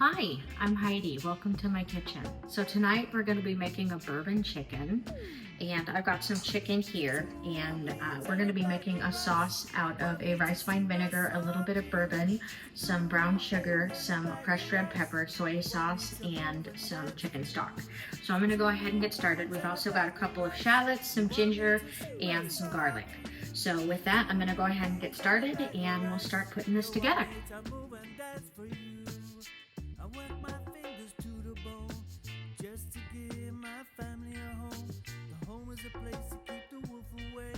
Hi, I'm Heidi. Welcome to my kitchen. So tonight we're going to be making a bourbon chicken, and I've got some chicken here, and we're going to be making a sauce out of a rice wine vinegar, a little bit of bourbon, some brown sugar, some crushed red pepper, soy sauce, and some chicken stock. So I'm going to go ahead and get started. We've also got a couple of shallots, some ginger, and some garlic. So with that, I'm going to go ahead and get started, and we'll start putting this together. Work my fingers to the bone just to give my family a home. The home is a place to keep the wolf away,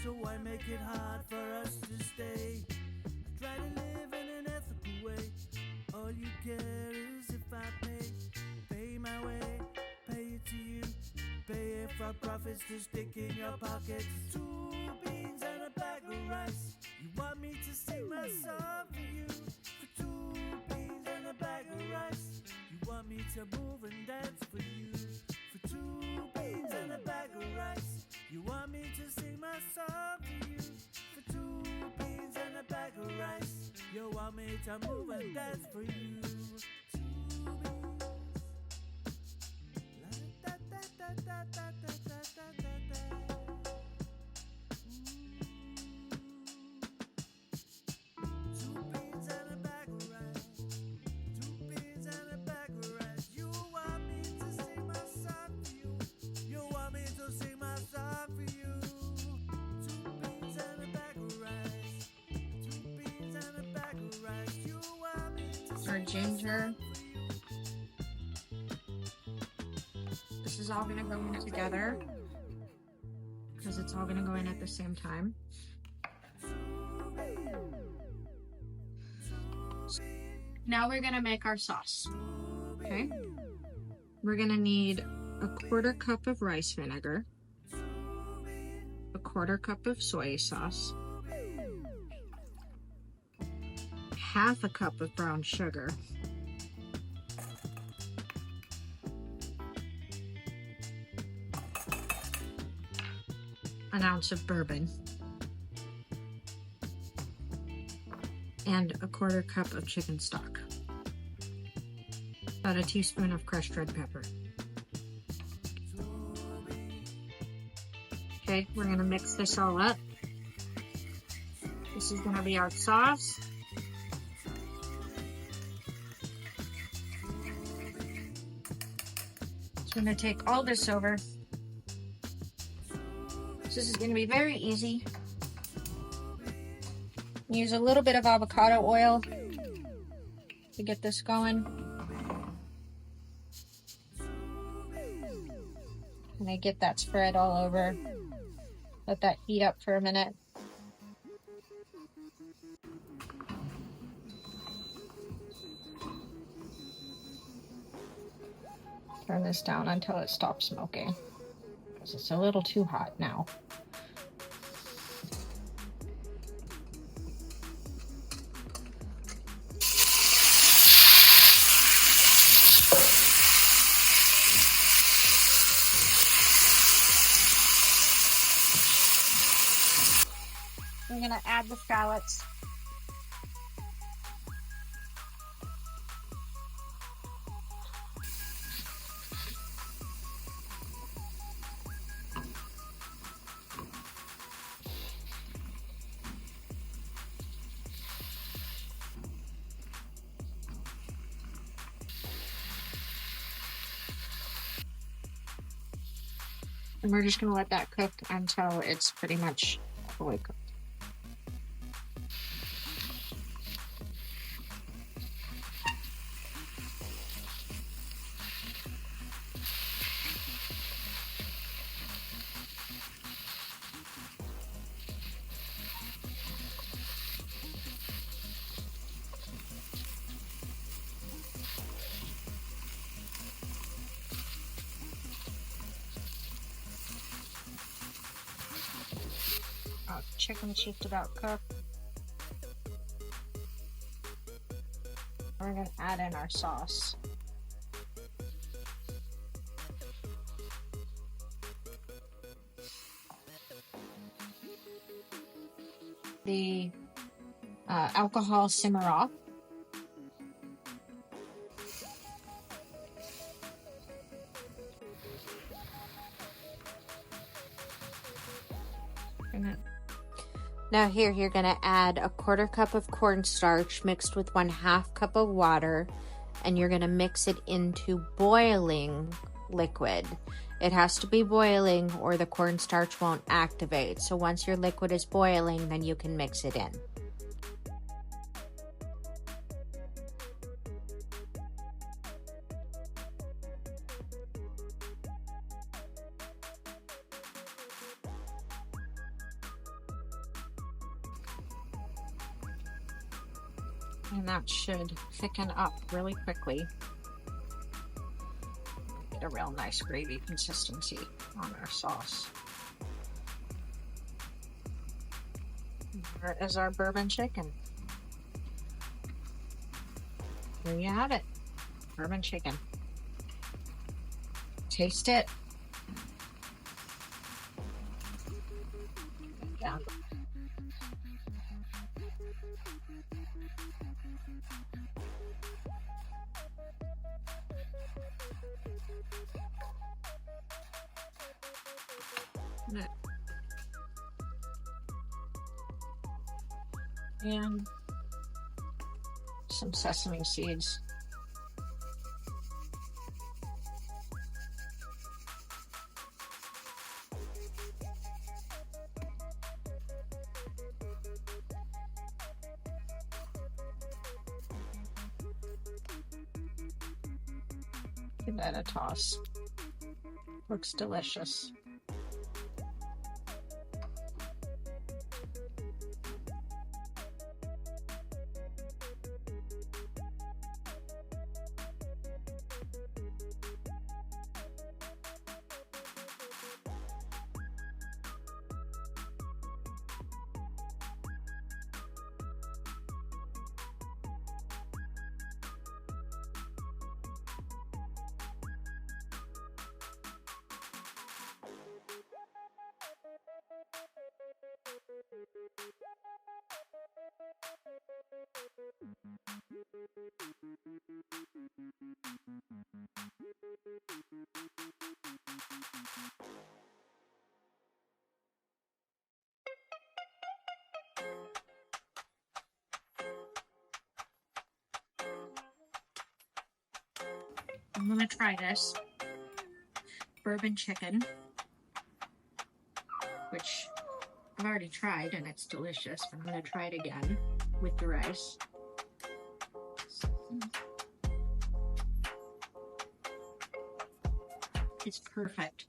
so why make it hard for us to stay? I try to live in an ethical way. All you care is if I pay my way, pay it to you, pay it for profits to stick in your pockets. 2 beans and a bag of rice. You want me to sing my song for you? For 2 beans and a bag of rice. You want me to move and dance for you? For 2 beans and a bag of rice. You want me to sing my song for you? For 2 beans and a bag of rice. You want me to move and dance for you? 2 beans. La da da da da da da da da da. Our ginger. This is all going to go in together because it's all going to go in at the same time. Now we're going to make our sauce. Okay. We're going to need a 1/4 cup of rice vinegar, a 1/4 cup of soy sauce, 1/2 cup of brown sugar, an ounce of bourbon, and a 1/4 cup of chicken stock, about a teaspoon of crushed red pepper. Okay, we're gonna mix this all up. This is gonna be our sauce. So I'm gonna take all this over. So this is gonna be very easy. Use a little bit of avocado oil to get this going. And I get that spread all over. Let that heat up for a minute. Turn this down until it stops smoking, because it's a little too hot now. I'm gonna add the shallots. And we're just gonna let that cook until it's pretty much fully cooked. Chicken's just about cooked. We're gonna add in our sauce. The alcohol simmer off. Now here you're gonna add a 1/4 cup of cornstarch mixed with 1/2 cup of water, and you're gonna mix it into boiling liquid. It has to be boiling or the cornstarch won't activate. So once your liquid is boiling, then you can mix it in. And that should thicken up really quickly. Get a real nice gravy consistency on our sauce. There is our bourbon chicken. There you have it, bourbon chicken. Taste it. Down. And some sesame seeds. Give that a toss. Looks delicious. I'm gonna try this bourbon chicken, which I've already tried and it's delicious. I'm gonna try it again with the rice. It's perfect.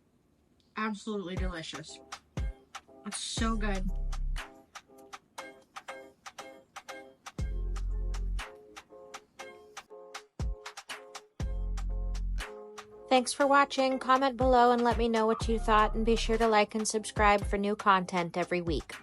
Absolutely delicious. It's so good. Thanks for watching. Comment below and let me know what you thought, and be sure to like and subscribe for new content every week.